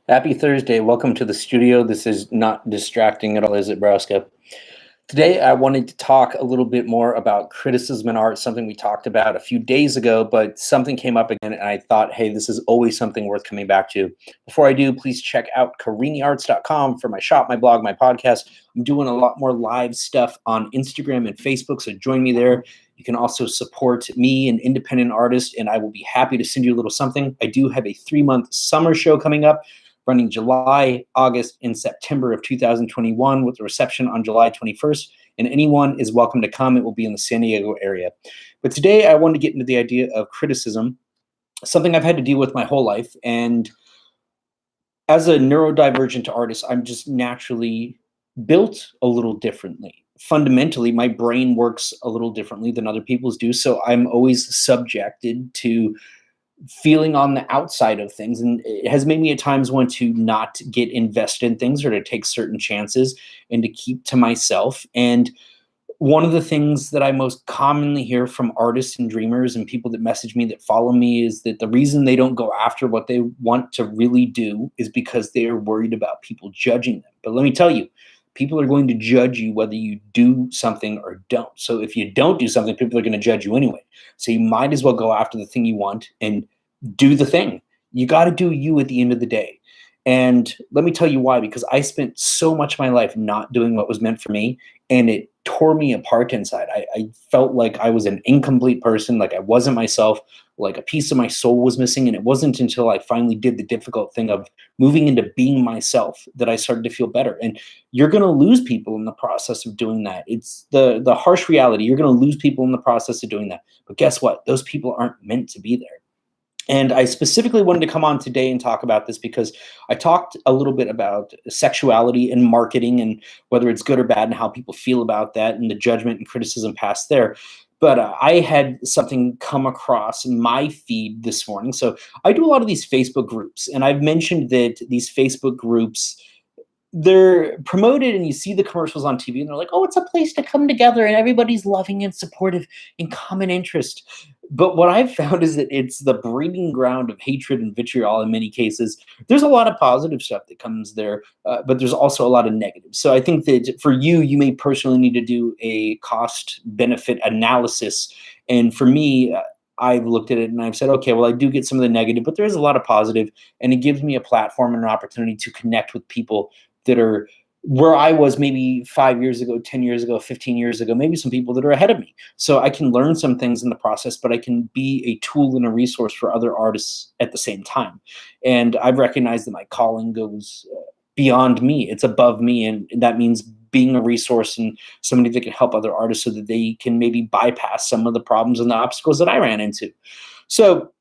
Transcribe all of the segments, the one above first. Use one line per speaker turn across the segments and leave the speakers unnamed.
Happy Thursday. Welcome to the studio. This is not distracting at all, is it, Browska? Today, I wanted to talk a little bit more about criticism in art, something we talked about a few days ago, but something came up again, and I thought, hey, this is always something worth coming back to. Before I do, please check out CariniArts.com for my shop, my blog, my podcast. I'm doing a lot more live stuff on Instagram and Facebook, so join me there. You can also support me, an independent artist, and I will be happy to send you a little something. I do have a 3-month summer show coming up, running July, August, and September of 2021 with a reception on July 21st. And anyone is welcome to come. It will be in the San Diego area. But today I wanted to get into the idea of criticism, something I've had to deal with my whole life. And as a neurodivergent artist, I'm just naturally built a little differently. Fundamentally, my brain works a little differently than other people's do. So I'm always subjected to feeling on the outside of things, and it has made me at times want to not get invested in things or to take certain chances and to keep to myself. And one of the things that I most commonly hear from artists and dreamers and people that message me, that follow me, is that the reason they don't go after what they want to really do is because they are worried about people judging them. But let me tell you, people are going to judge you whether you do something or don't. So if you don't do something, people are going to judge you anyway. So you might as well go after the thing you want and do the thing. You got to do you at the end of the day. And let me tell you why, because I spent so much of my life not doing what was meant for me, and it tore me apart inside. I felt like I was an incomplete person, like I wasn't myself, like a piece of my soul was missing. And it wasn't until I finally did the difficult thing of moving into being myself that I started to feel better. And you're going to lose people in the process of doing that. It's the harsh reality. You're going to lose people in the process of doing that. But guess what? Those people aren't meant to be there. And I specifically wanted to come on today and talk about this because I talked a little bit about sexuality and marketing and whether it's good or bad and how people feel about that and the judgment and criticism passed there. But I had something come across my feed this morning. So I do a lot of these Facebook groups, and I've mentioned that these Facebook groups, they're promoted and you see the commercials on TV and they're like, oh, it's a place to come together and everybody's loving and supportive and common interest. But what I've found is that it's the breeding ground of hatred and vitriol in many cases. There's a lot of positive stuff that comes there, but there's also a lot of negative. So I think that for you, you may personally need to do a cost benefit analysis. And for me, I've looked at it and I've said, okay, well, I do get some of the negative, but there is a lot of positive, and it gives me a platform and an opportunity to connect with people that are where I was maybe 5 years ago, 10 years ago, 15 years ago, maybe some people that are ahead of me. So I can learn some things in the process, but I can be a tool and a resource for other artists at the same time. And I've recognized that my calling goes beyond me. It's above me. And that means being a resource and somebody that can help other artists so that they can maybe bypass some of the problems and the obstacles that I ran into. So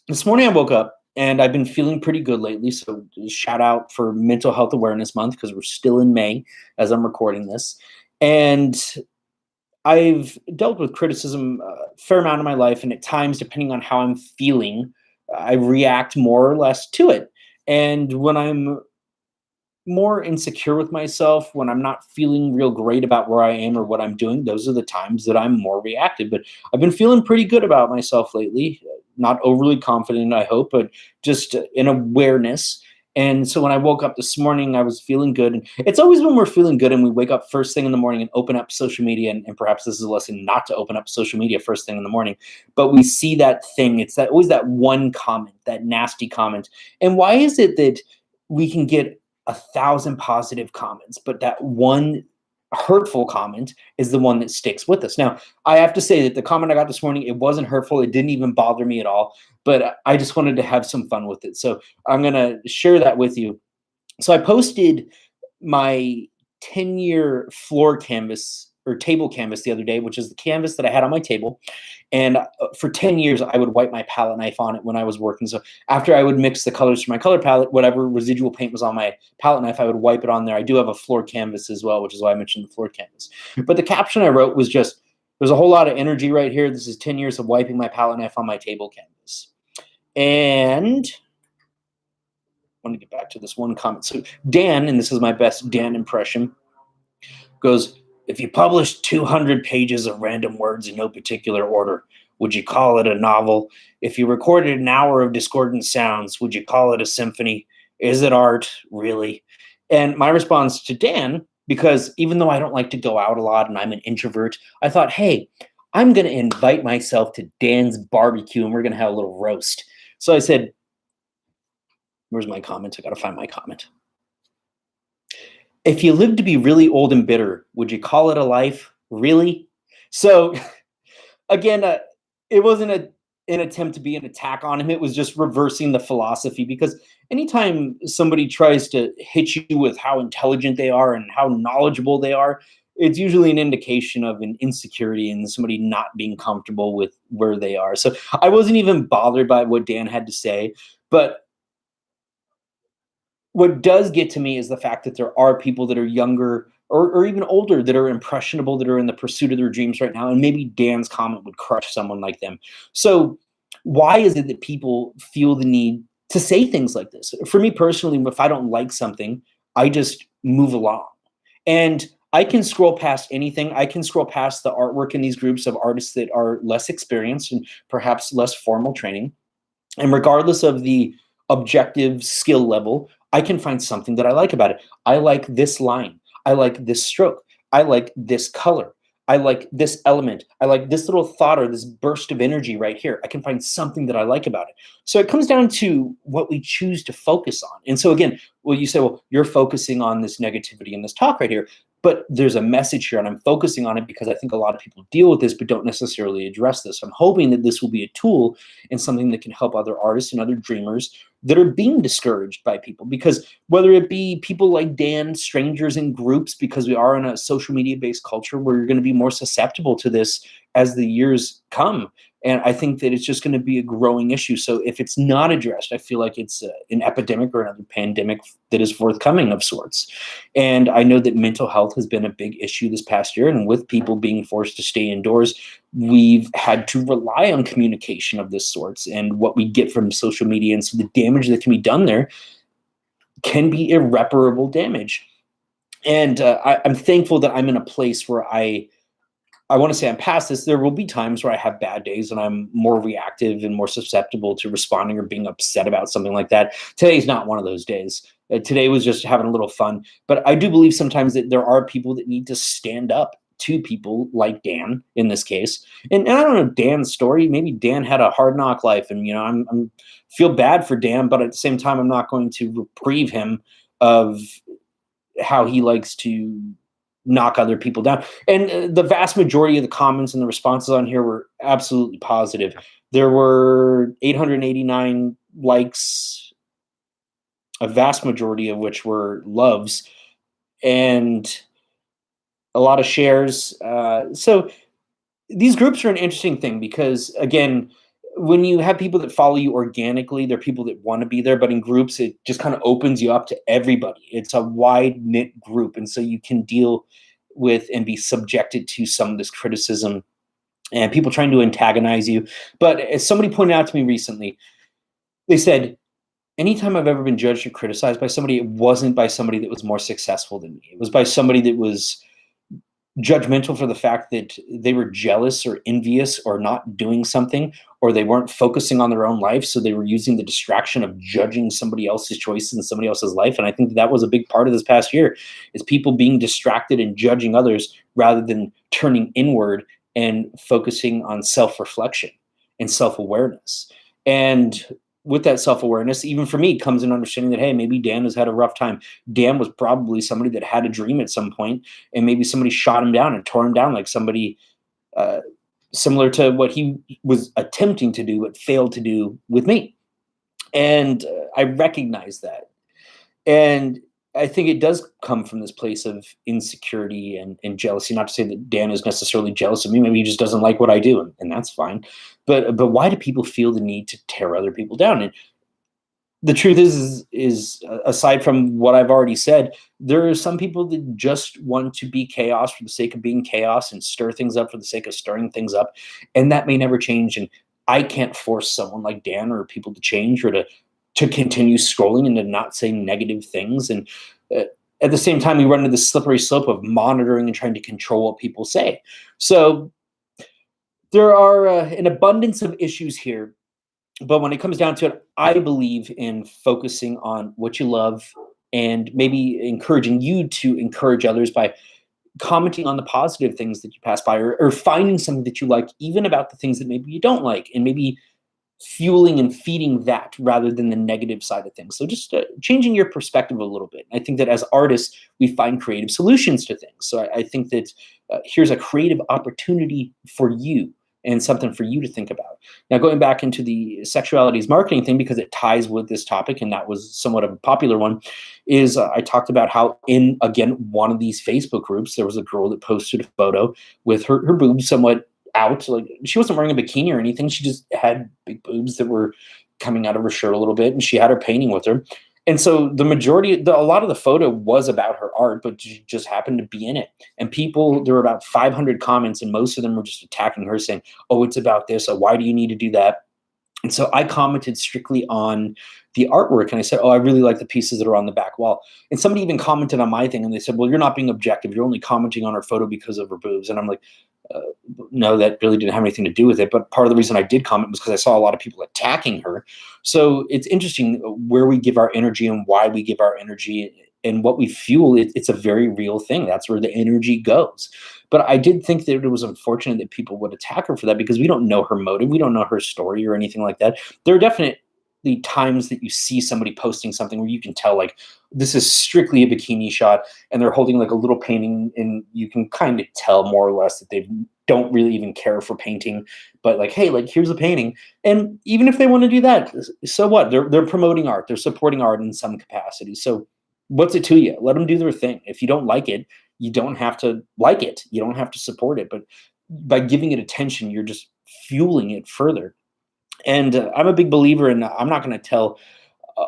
this morning I woke up, and I've been feeling pretty good lately. So shout out for Mental Health Awareness Month, because we're still in May as I'm recording this. And I've dealt with criticism a fair amount of my life. And at times, depending on how I'm feeling, I react more or less to it. And when I'm more insecure with myself, when I'm not feeling real great about where I am or what I'm doing, those are the times that I'm more reactive. But I've been feeling pretty good about myself lately. Not overly confident, I hope, but just in awareness. And so when I woke up this morning, I was feeling good. And it's always when we're feeling good and we wake up first thing in the morning and open up social media, and perhaps this is a lesson not to open up social media first thing in the morning, but we see that thing. It's that always that one comment, that nasty comment. And why is it that we can get 1,000 positive comments, but that one hurtful comment is the one that sticks with us? Now, I have to say that the comment I got this morning, it wasn't hurtful. It didn't even bother me at all, but I just wanted to have some fun with it. So I'm going to share that with you. So I posted my 10-year floor canvas or table canvas the other day, which is the canvas that I had on my table. And for 10 years, I would wipe my palette knife on it when I was working. So after I would mix the colors from my color palette, whatever residual paint was on my palette knife, I would wipe it on there. I do have a floor canvas as well, which is why I mentioned the floor canvas. But the caption I wrote was just, there's a whole lot of energy right here. This is 10 years of wiping my palette knife on my table canvas. And I want to get back to this one comment. So Dan, and this is my best Dan impression, goes, if you published 200 pages of random words in no particular order, would you call it a novel? If you recorded an hour of discordant sounds, would you call it a symphony? Is it art? Really? And my response to Dan, because even though I don't like to go out a lot and I'm an introvert, I thought, hey, I'm going to invite myself to Dan's barbecue and we're going to have a little roast. So I said, where's my comment? I got to find my comment. If you lived to be really old and bitter, would you call it a life? Really? So again, it wasn't an attempt to be an attack on him. It was just reversing the philosophy, because anytime somebody tries to hit you with how intelligent they are and how knowledgeable they are, it's usually an indication of an insecurity and somebody not being comfortable with where they are. So I wasn't even bothered by what Dan had to say. But what does get to me is the fact that there are people that are younger or even older that are impressionable, that are in the pursuit of their dreams right now. And maybe Dan's comment would crush someone like them. So why is it that people feel the need to say things like this? For me personally, if I don't like something, I just move along. And I can scroll past anything. I can scroll past the artwork in these groups of artists that are less experienced and perhaps less formal training. And regardless of the objective skill level, I can find something that I like about it. I like this line. I like this stroke. I like this color. I like this element. I like this little thought or this burst of energy right here. I can find something that I like about it. So it comes down to what we choose to focus on. And so again, well, you say, well, you're focusing on this negativity in this talk right here, but there's a message here and I'm focusing on it because I think a lot of people deal with this but don't necessarily address this. I'm hoping that this will be a tool and something that can help other artists and other dreamers that are being discouraged by people. Because whether it be people like Dan, strangers in groups, because we are in a social media based culture where you're going to be more susceptible to this as the years come. And I think that it's just going to be a growing issue. So if it's not addressed, I feel like it's an epidemic or another pandemic that is forthcoming of sorts. And I know that mental health has been a big issue this past year. And with people being forced to stay indoors, we've had to rely on communication of this sorts and what we get from social media. And so the damage that can be done there can be irreparable damage. And I'm thankful that I'm in a place where I want to say I'm past this. There will be times where I have bad days and I'm more reactive and more susceptible to responding or being upset about something like that. Today's not one of those days. Today was just having a little fun. But I do believe sometimes that there are people that need to stand up to people like Dan in this case. And I don't know Dan's story. Maybe Dan had a hard knock life, and I'm feel bad for Dan, but at the same time, I'm not going to reprieve him of how he likes to knock other people down. And the vast majority of the comments and the responses on here were absolutely positive. There were 889 likes, a vast majority of which were loves, and a lot of shares. So these groups are an interesting thing because, again, when you have people that follow you organically, they're people that want to be there, but in groups, it just kind of opens you up to everybody. It's a wide knit group. And so you can deal with and be subjected to some of this criticism and people trying to antagonize you. But as somebody pointed out to me recently, they said, anytime I've ever been judged or criticized by somebody, it wasn't by somebody that was more successful than me. It was by somebody that was judgmental for the fact that they were jealous or envious or not doing something, or they weren't focusing on their own life. So they were using the distraction of judging somebody else's choices and somebody else's life. And I think that was a big part of this past year, is people being distracted and judging others rather than turning inward and focusing on self-reflection and self-awareness. And with that self-awareness, even for me, comes an understanding that, hey, maybe Dan has had a rough time. Dan was probably somebody that had a dream at some point, and maybe somebody shot him down and tore him down, like somebody similar to what he was attempting to do but failed to do with me. And I recognize that. And I think it does come from this place of insecurity and jealousy. Not to say that Dan is necessarily jealous of me. Maybe he just doesn't like what I do, and that's fine. But why do people feel the need to tear other people down? And the truth is aside from what I've already said, there are some people that just want to be chaos for the sake of being chaos and stir things up for the sake of stirring things up, and that may never change. And I can't force someone like Dan or people to change or to continue scrolling and to not say negative things. And at the same time, we run into the slippery slope of monitoring and trying to control what people say. So there are an abundance of issues here But when it comes down to it, I believe in focusing on what you love and maybe encouraging you to encourage others by commenting on the positive things that you pass by, or finding something that you like, even about the things that maybe you don't like, and maybe fueling and feeding that rather than the negative side of things. So just changing your perspective a little bit. I think that as artists, we find creative solutions to things. So I think that here's a creative opportunity for you and something for you to think about. Now, going back into the sexuality is marketing thing, because it ties with this topic, and that was somewhat of a popular one, is I talked about how in, again, one of these Facebook groups, there was a girl that posted a photo with her boobs somewhat out. Like, she wasn't wearing a bikini or anything. She just had big boobs that were coming out of her shirt a little bit, and she had her painting with her. And so the majority, a lot of the photo was about her art, but she just happened to be in it. And people, there were about 500 comments, and most of them were just attacking her, saying, "Oh, it's about this. Oh, why do you need to do that?" And so I commented strictly on the artwork, and I said, "Oh, I really like the pieces that are on the back wall." And somebody even commented on my thing, and they said, "Well, you're not being objective. You're only commenting on her photo because of her boobs." And I'm like, uh, no, that really didn't have anything to do with it. But part of the reason I did comment was because I saw a lot of people attacking her. So it's interesting where we give our energy and why we give our energy and what we fuel. It's a very real thing. That's where the energy goes. But I did think that it was unfortunate that people would attack her for that, because we don't know her motive. We don't know her story or anything like that. There are definitely times that you see somebody posting something where you can tell, like, this is strictly a bikini shot, and they're holding like a little painting, and you can kind of tell more or less that they don't really even care for painting, but like, hey, like, here's a painting. And even if they want to do that, so what? They're promoting art, they're supporting art in some capacity. So what's it to you? Let them do their thing. If you don't like it, you don't have to like it. You don't have to support it. But by giving it attention, you're just fueling it further. And I'm a big believer in, I'm not going to tell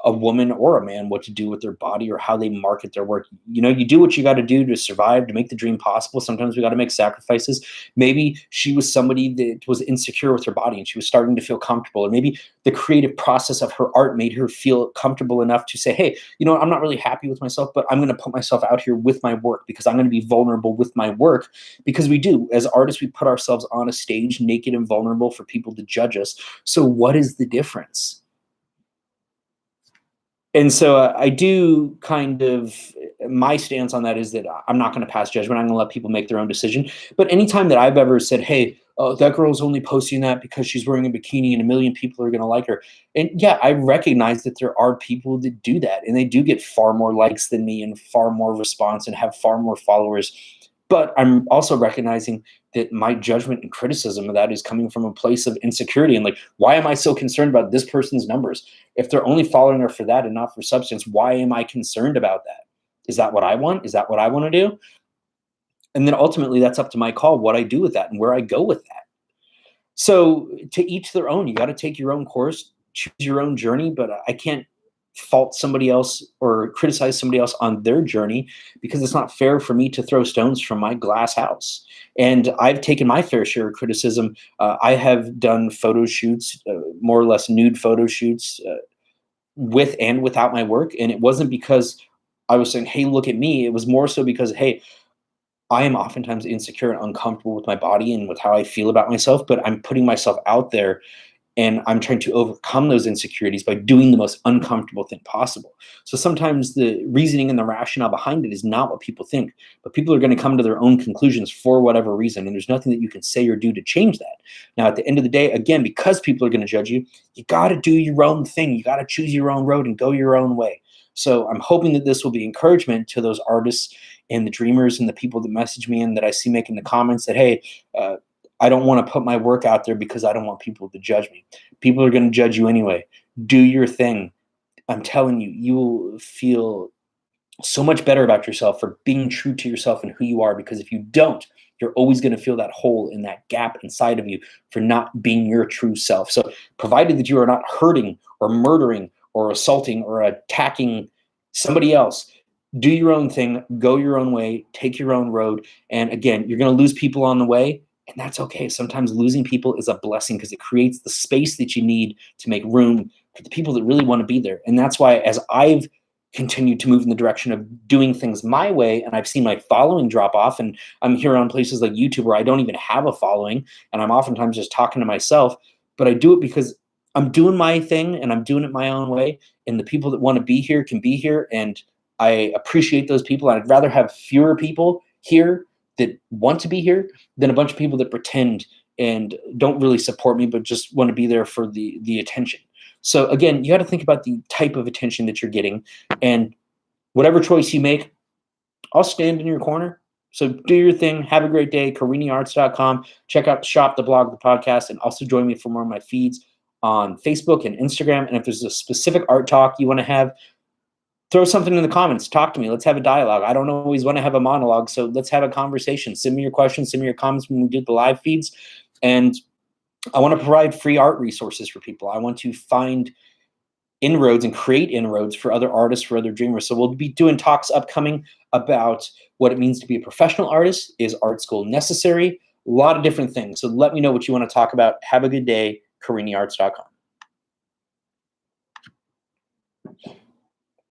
a woman or a man what to do with their body or how they market their work. You know, you do what you got to do to survive, to make the dream possible. Sometimes we got to make sacrifices. Maybe she was somebody that was insecure with her body, and she was starting to feel comfortable. And maybe the creative process of her art made her feel comfortable enough to say, hey, you know, I'm not really happy with myself, but I'm going to put myself out here with my work, because I'm going to be vulnerable with my work. Because we do, as artists, we put ourselves on a stage naked and vulnerable for people to judge us. So what is the difference? And so I do kind of, my stance on that is that I'm not going to pass judgment. I'm going to let people make their own decision. But anytime that I've ever said, hey, that girl's only posting that because she's wearing a bikini and a million people are going to like her. And yeah, I recognize that there are people that do that, and they do get far more likes than me and far more response and have far more followers. But I'm also recognizing that my judgment and criticism of that is coming from a place of insecurity. And like, why am I so concerned about this person's numbers? If they're only following her for that and not for substance, why am I concerned about that? Is that what I want? Is that what I want to do? And then ultimately, that's up to my call, what I do with that and where I go with that. So to each their own. You got to take your own course, choose your own journey, but I can't fault somebody else or criticize somebody else on their journey, because it's not fair for me to throw stones from my glass house. And I've taken my fair share of criticism. I have done photo shoots, more or less nude photo shoots, with and without my work. And it wasn't because I was saying, hey, look at me. It was more so because, hey, I am oftentimes insecure and uncomfortable with my body and with how I feel about myself, but I'm putting myself out there, and I'm trying to overcome those insecurities by doing the most uncomfortable thing possible. So sometimes the reasoning and the rationale behind it is not what people think, but people are going to come to their own conclusions for whatever reason. And there's nothing that you can say or do to change that. Now, at the end of the day, again, because people are going to judge you, you got to do your own thing. You got to choose your own road and go your own way. So I'm hoping that this will be encouragement to those artists and the dreamers and the people that message me and that I see making the comments that, hey, I don't want to put my work out there because I don't want people to judge me. People are going to judge you anyway. Do your thing. I'm telling you, you will feel so much better about yourself for being true to yourself and who you are, because if you don't, you're always going to feel that hole in that gap inside of you for not being your true self. So provided that you are not hurting or murdering or assaulting or attacking somebody else, do your own thing, go your own way, take your own road. And again, you're going to lose people on the way, and that's okay. Sometimes losing people is a blessing, because it creates the space that you need to make room for the people that really want to be there. And that's why, as I've continued to move in the direction of doing things my way, and I've seen my following drop off, and I'm here on places like YouTube where I don't even have a following, and I'm oftentimes just talking to myself, but I do it because I'm doing my thing and I'm doing it my own way. And the people that want to be here can be here. And I appreciate those people. I'd rather have fewer people here that want to be here than a bunch of people that pretend and don't really support me, but just want to be there for the attention. So again, you got to think about the type of attention that you're getting, and whatever choice you make, I'll stand in your corner. So do your thing. Have a great day. CariniArts.com. Check out the shop, the blog, the podcast, and also join me for more of my feeds on Facebook and Instagram. And if there's a specific art talk you want to have, throw something in the comments. Talk to me. Let's have a dialogue. I don't always want to have a monologue, so let's have a conversation. Send me your questions. Send me your comments when we do the live feeds. And I want to provide free art resources for people. I want to find inroads and create inroads for other artists, for other dreamers. So we'll be doing talks upcoming about what it means to be a professional artist. Is art school necessary? A lot of different things. So let me know what you want to talk about. Have a good day. CariniArts.com.